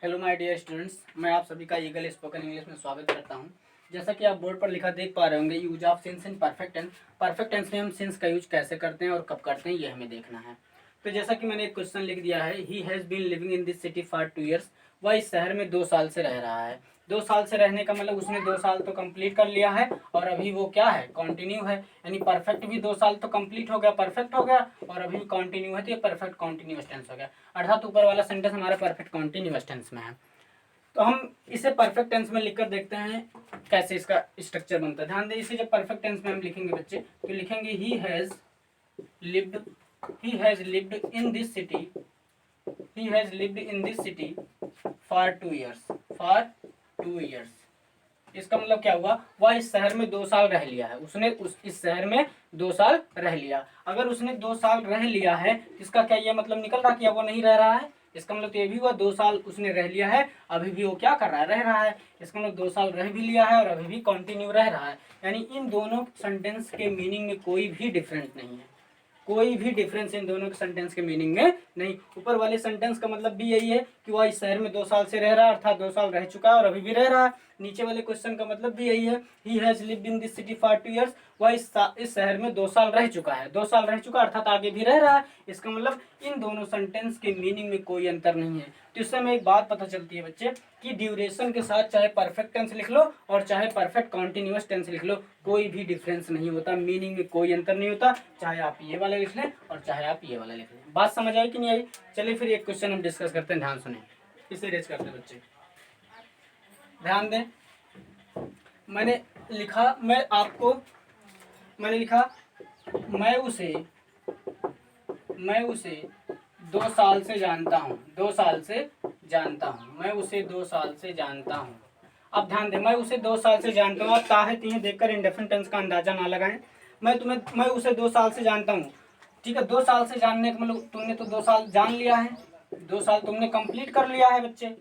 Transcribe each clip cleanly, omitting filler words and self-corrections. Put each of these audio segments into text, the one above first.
Hello my dear students, मैं आप सभी का ईगल स्पोकन इंग्लिश में स्वागत करता हूं। जैसा कि आप बोर्ड पर लिखा देख पा रहे होंगे, use of since in perfect tense. Perfect tense में हम सिंस का यूज कैसे करते हैं और कब करते हैं, ये हमें देखना है। तो जैसा कि मैंने एक क्वेश्चन लिख दिया है, he has been living in this city for 2 years. वह इस शहर में 2 साल से रह रहा है। 2 साल से रहने का मतलब उसने 2 साल तो कंप्लीट कर लिया है और अभी वो क्या है, कंटिन्यू है। यानी परफेक्ट भी 2 साल तो कंप्लीट हो गया, परफेक्ट हो गया, और अभी भी कंटिन्यू है, तो ये परफेक्ट कंटिन्यूअस टेंस हो गया। अर्थात ऊपर वाला सेंटेंस हमारा परफेक्ट कंटिन्यूअस टेंस में है। तो हम इसे परफेक्ट टेंस में लिखकर देखते हैं कैसे इसका स्ट्रक्चर बनता है। ध्यान दें, इसे जब परफेक्ट टेंस में हम लिखेंगे बच्चे, तो लिखेंगे lived he has lived in this city he has lived in this city for 2 years for 2 years. इसका मतलब क्या हुआ, वह इस शहर में 2 साल रह लिया है। उसने इस शहर में 2 साल रह लिया। अगर उसने 2 साल रह लिया है, इसका क्या ये मतलब निकल रहा कि अब वो नहीं रह रहा है? इसका मतलब तो ये भी हुआ 2 साल उसने रह लिया है, अभी भी वो क्या कर रहा है, रह रहा है। इसका मतलब 2 साल रह भी लिया है और अभी भी कंटिन्यू रह रहा है। यानी इन दोनों सेंटेंस के मीनिंग में कोई भी डिफरेंस नहीं है। कोई भी डिफरेंस इन दोनों के सेंटेंस के मीनिंग में नहीं। ऊपर वाले सेंटेंस का मतलब भी यही है कि वह इस शहर में 2 साल से रह रहा है, अर्थात 2 साल रह चुका है और अभी भी रह रहा है। नीचे वाले क्वेश्चन का मतलब भी यही है, he has lived in this city for 2 years. वह इस शहर में 2 साल रह चुका है, 2 साल रह चुका अर्थात आगे भी रह रहा है। इसका मतलब इन दोनों सेंटेंस के मीनिंग में कोई अंतर नहीं है। तो इससे हमें एक बात पता चलती है बच्चे कि ड्यूरेशन के साथ चाहे परफेक्ट टेंस लिख लो और चाहे परफेक्ट कॉन्टिन्यूअस टेंस लिख लो, कोई भी डिफरेंस नहीं होता, मीनिंग में कोई अंतर नहीं होता, चाहे आप ये वाला लिख लें और चाहे आप ये वाला लिख लें। बात समझ आई कि नहीं आई? चलिए फिर एक क्वेश्चन हम डिस्कस करते हैं, ध्यान सुने, इसे रेज करते हैं बच्चे। ध्यान दें, मैंने लिखा मैं उसे 2 साल से जानता हूँ, 2 साल से जानता हूँ, मैं उसे 2 साल से जानता हूँ। अब ध्यान दें, मैं उसे 2 साल से जानता हूँ। आप ताहे तीहे देखकर इंडेफिनिट टेंस का अंदाजा ना लगाएं। मैं उसे 2 साल से जानता हूँ, ठीक है। 2 साल से जानने का मतलब तुमने तो 2 साल जान लिया है, 2 साल तुमने कंप्लीट कर लिया है बच्चे।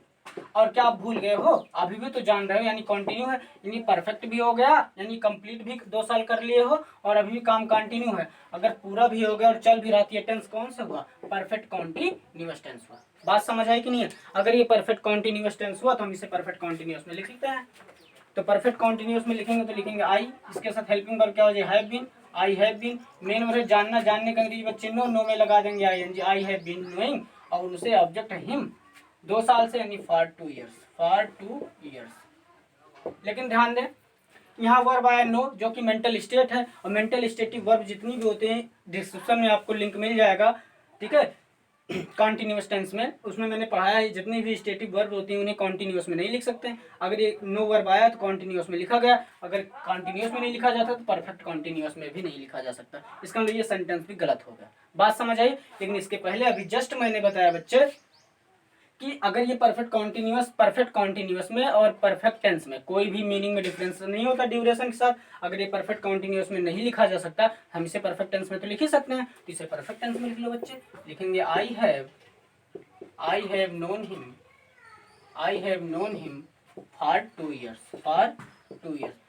और क्या आप भूल गए हो? अभी भी तो जान रहे हो, यानी कंटिन्यू है, यानी परफेक्ट भी हो गया, यानी कंप्लीट भी 2 साल कर लिए हो और अभी भी काम कंटिन्यू है। अगर पूरा भी हो गया और चल भी रहा, ये टेंस कौन सा हुआ? परफेक्ट कंटिन्यूअस टेंस हुआ। बात समझ आई कि नहीं है? अगर ये परफेक्ट कंटिन्यूअस टेंस हुआ तो हम इसे परफेक्ट कंटिन्यूअस में लिख लेते हैं। तो परफेक्ट कंटिन्यूअस में लिखेंगे तो लिखेंगे आई, इसके साथ हेल्पिंग वर्ब क्या हो जाए, have been. I have been, main verb जानना, जानने का अंग्रेजी बच्चे नो में लगा देंगे ING, I have been knowing, और उसे ऑब्जेक्ट हिम 2 साल से, यानी फॉर 2 ईयर्स। लेकिन ध्यान दें, यहाँ वर्ब आया नो, जो कि मेंटल स्टेट है, और मेंटल स्टेटिव वर्ब जितनी भी होते हैं डिस्क्रिप्शन में आपको लिंक मिल जाएगा, ठीक है। कॉन्टिन्यूअस टेंस में उसमें मैंने पढ़ाया है, जितनी भी स्टेटिव वर्ब होती हैं उन्हें कॉन्टिन्यूअस में नहीं लिख सकते हैं। अगर ये नो वर्ब आया तो कॉन्टिन्यूअस में लिखा गया, अगर कॉन्टिन्यूअस में नहीं लिखा जाता तो परफेक्ट कॉन्टिन्यूअस में भी नहीं लिखा जा सकता। इसका मतलब ये सेंटेंस भी गलत होगा। बात समझ आई? लेकिन इसके पहले अभी जस्ट मैंने बताया बच्चे कि अगर ये परफेक्ट कॉन्टिन्यूअस में और परफेक्ट टेंस में कोई भी मीनिंग में डिफरेंस नहीं होता ड्यूरेशन के साथ। अगर ये परफेक्ट कॉन्टिन्यूअस में नहीं लिखा जा सकता, हम इसे परफेक्ट टेंस में तो लिख ही सकते हैं। तो इसे परफेक्ट टेंस में लिख लो बच्चे। लिखेंगे I have known him for 2 years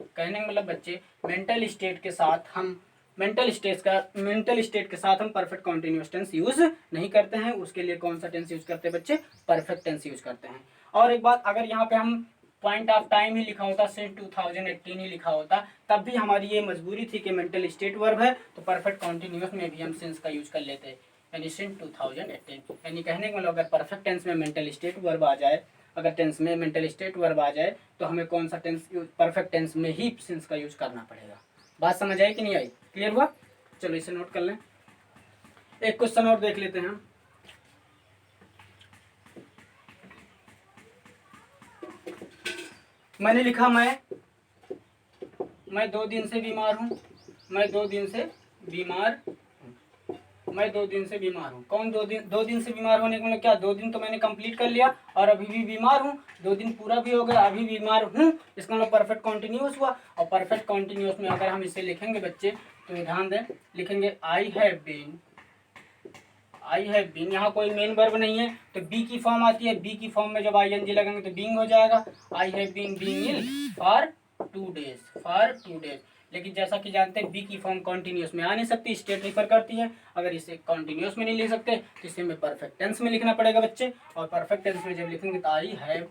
कहने का मतलब बच्चे मेंटल स्टेट के साथ हम मेंटल स्टेट के साथ हम परफेक्ट कॉन्टिन्यूअस टेंस यूज नहीं करते हैं। उसके लिए कौन सा टेंस यूज करते हैं बच्चे? परफेक्ट टेंस यूज करते हैं। और एक बात, अगर यहाँ पे हम पॉइंट ऑफ टाइम ही लिखा होता, सिंस 2018 ही लिखा होता, तब भी हमारी ये मजबूरी थी कि मेंटल स्टेट वर्ब है तो परफेक्ट कॉन्टिन्यूअस में भी हम सिंस का यूज कर लेते, यानी सिंस 2018। यानी कहने का मतलब अगर परफेक्ट टेंस में मेंटल स्टेट वर्ब आ जाए, अगर टेंस में मेंटल स्टेट वर्ब आ जाए तो हमें कौन सा टेंस परफेक्ट टेंस में ही सिंस का यूज करना पड़ेगा। बात समझ आई कि नहीं आई? क्लियर हुआ? चलो इसे नोट कर लें। एक क्वेश्चन और देख लेते हैं हम। मैंने लिखा मैं 2 दिन से बीमार हूँ, मैं 2 दिन से बीमार हूँ। कौन 2 दिन से बीमार होने का मतलब क्या? 2 दिन तो मैंने कंप्लीट कर लिया और अभी भी बीमार हूँ। 2 दिन पूरा भी हो गया, अभी बीमार हूँ, इसका मतलब परफेक्ट कॉन्टिन्यूअस हुआ। और परफेक्ट कॉन्टिन्यूअस में अगर हम इसे लिखेंगे बच्चे तो ध्यान दें, लिखेंगे आई हैव बीन। यहाँ कोई मेन वर्ब नहीं है तो बी की फॉर्म आती है, बी की फॉर्म में जब आईएनजी लगेंगे तो बीइंग हो जाएगा। I have been being ill for 2 days लेकिन जैसा कि जानते हैं बी की फॉर्म कॉन्टिन्यूस में आ नहीं सकती, स्टेट रिफर करती है। अगर इसे कॉन्टिन्यूस में नहीं लिख सकते तो इसे हमें परफेक्ट टेंस में लिखना पड़ेगा बच्चे। और परफेक्ट टेंस में जब लिखेंगे तो आई हैव,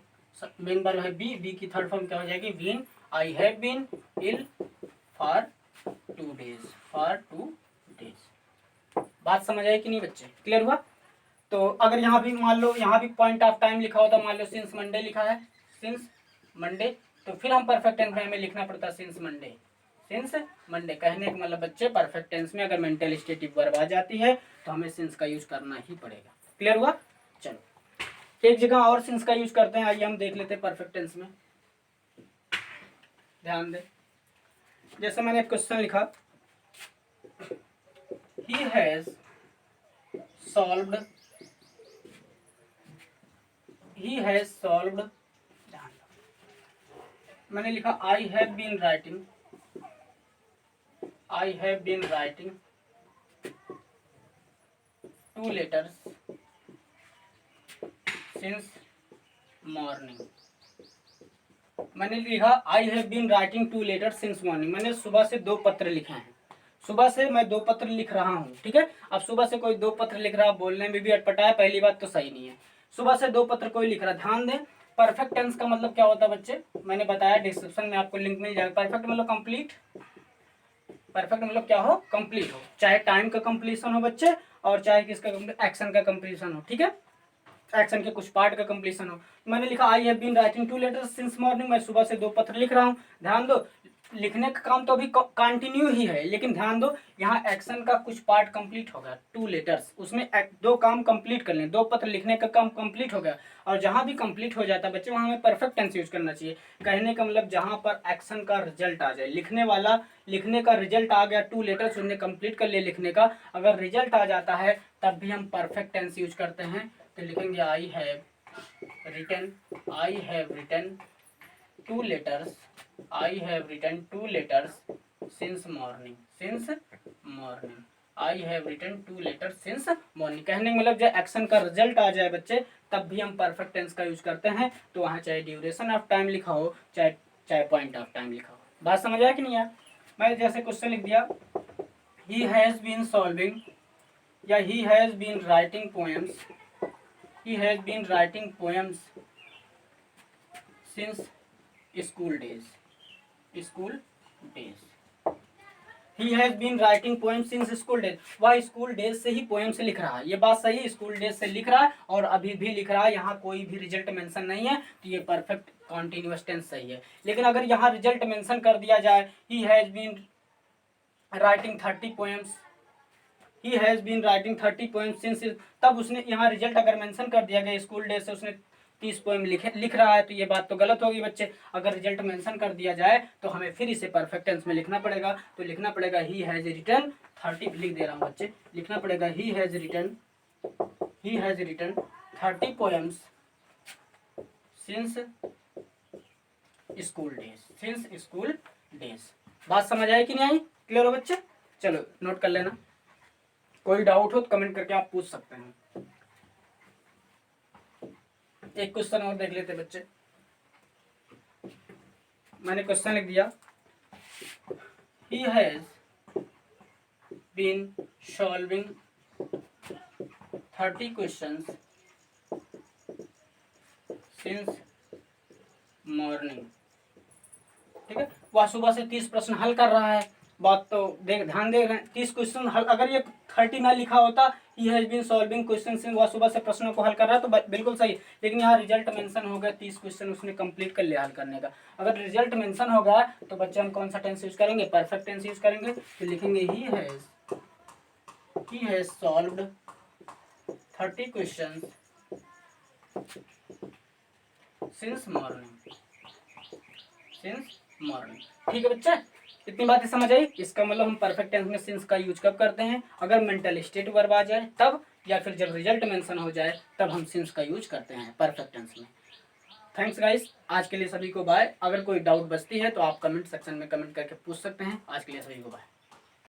मेन वर्ब है बी, बी की थर्ड फॉर्म क्या हो जाएगी been, I have been ill for 2 days, for 2 days। बात समझ आई कि नहीं बच्चे, क्लियर हुआ? तो अगर यहाँ भी मान लो यहाँ भी पॉइंट ऑफ टाइम लिखा होता, मान लो सिंस मंडे लिखा है, सिंस मंडे, तो फिर हम परफेक्ट टेंस में हमें लिखना पड़ता सिंस मंडे, सिंस मंडे। कहने का मतलब बच्चे परफेक्ट टेंस में अगर मेंटल स्टेटिव वर्ब आ जाती है तो हमें सिंस का यूज करना ही पड़ेगा। क्लियर हुआ? चलो एक जगह और सिंस का यूज करते हैं, आइए हम देख लेते हैं परफेक्ट टेंस में। ध्यान दें, जैसे मैंने क्वेश्चन लिखा, he has solved, he has solved, मैंने लिखा I have been writing, I have been writing 2 letters since morning। मैंने लिखा I have been writing 2 letters since morning, मैंने सुबह से 2 पत्र लिखे हैं, सुबह से मैं 2 पत्र लिख रहा हूँ। ठीक है, अब सुबह से कोई 2 पत्र लिख रहा है, बोलने में भी अटपटा है, पहली बात तो सही नहीं है। सुबह से 2 पत्र कोई लिख रहा है, ध्यान दें परफेक्ट टेंस का मतलब क्या होता है बच्चे, मैंने बताया डिस्क्रिप्शन में आपको लिंक मिल जाएगा। परफेक्ट मतलब कंप्लीट, परफेक्ट मतलब क्या हो, कंप्लीट हो, चाहे टाइम का कंप्लीशन हो बच्चे और चाहे किसका एक्शन का कंप्लीशन हो। ठीक है, एक्शन के कुछ पार्ट का कंप्लीशन हो। मैंने लिखा I have been writing 2 letters since morning, मैं सुबह से 2 पत्र लिख रहा हूँ। ध्यान दो लिखने का काम तो अभी कंटिन्यू ही है, लेकिन ध्यान दो यहाँ एक्शन का कुछ पार्ट कंप्लीट हो गया, 2 letters, उसमें 2 काम कंप्लीट कर लें, 2 पत्र लिखने का काम कंप्लीट हो गया। और जहां भी कंप्लीट हो जाता है बच्चे वहां हमें परफेक्ट टेंस यूज करना चाहिए। कहने का मतलब जहां पर एक्शन का रिजल्ट आ जाए, लिखने वाला लिखने का रिजल्ट आ गया, 2 letters उसने कंप्लीट कर लिया लिखने का, अगर रिजल्ट आ जाता है तब भी हम परफेक्ट टेंस यूज करते हैं। तो लिखेंगे I have written, I have written 2 letters, I have written 2 letters since morning, since morning, I have written 2 letters since morning। कहने का मतलब जब एक्शन का रिजल्ट आ जाए बच्चे तब भी हम परफेक्ट टेंस का यूज करते हैं। तो वहाँ चाहे ड्यूरेशन ऑफ टाइम लिखा हो चाहे पॉइंट ऑफ टाइम लिखा हो। बात समझ आया कि नहीं यार? मैं जैसे क्वेश्चन लिख दिया, he has been solving या he has been writing poems, he has been writing poems since school days, school days, he has been writing poems since school days। वह स्कूल डेज से ही पोएम से लिख रहा है, ये बात सही है, स्कूल डेज से लिख रहा है और अभी भी लिख रहा है, यहाँ कोई भी रिजल्ट मेंशन नहीं है, तो ये परफेक्ट कॉन्टिन्यूअस टेंस सही है। लेकिन अगर यहाँ रिजल्ट मेंशन कर दिया जाए he has been writing 30 poems, he has been writing 30 poems since, तब उसने यहाँ रिजल्ट अगर मेंशन कर दिया गया स्कूल डेज से उसने 30 पोएम लिख रहा है, तो ये बात तो गलत होगी बच्चे। अगर रिजल्ट मेंशन कर दिया जाए तो हमें फिर इसे परफेक्ट टेंस में लिखना पड़ेगा। तो लिखना पड़ेगा ही हैज रिटन 30, लिख दे रहा हूँ बच्चे, लिखना पड़ेगा he has written 30 poems since school days, since school days. बात समझ आई कि नहीं आई? क्लियर हो बच्चे? चलो नोट कर लेना, कोई डाउट हो तो कमेंट करके आप पूछ सकते हैं। एक क्वेश्चन और देख लेते बच्चे, मैंने क्वेश्चन लिख दिया, he has been solving 30 questions since morning। ठीक है, वह सुबह से 30 प्रश्न हल कर रहा है। बात तो ध्यान दे रहे हैं, 30 क्वेश्चन हल, अगर ये 30 ना लिखा होता he has been solving questions, वह सुबह से प्रश्नों को हल कर रहा है, तो बिल्कुल सही। लेकिन यहाँ रिजल्ट मेंशन हो गया, 30 क्वेश्चन उसने कंप्लीट कर लिया हल करने का। अगर रिजल्ट मेंशन होगा तो बच्चे हम कौन सा टेंस यूज करेंगे? परफेक्ट टेंस यूज करेंगे। तो लिखेंगे he has solved 30 questions since morning, since morning। ठीक है बच्चे, इतनी बातें समझ आई? इसका मतलब हम परफेक्ट टेंस में सिंस का यूज कब करते हैं? अगर मेंटल स्टेट वर्ब आ जाए तब, या फिर जब रिजल्ट मेंशन हो जाए तब हम सिंस का यूज करते हैं परफेक्ट टेंस में। थैंक्स गाइस, आज के लिए सभी को बाय। अगर कोई डाउट बचती है तो आप कमेंट सेक्शन में कमेंट करके पूछ सकते हैं। आज के लिए सभी को बाय।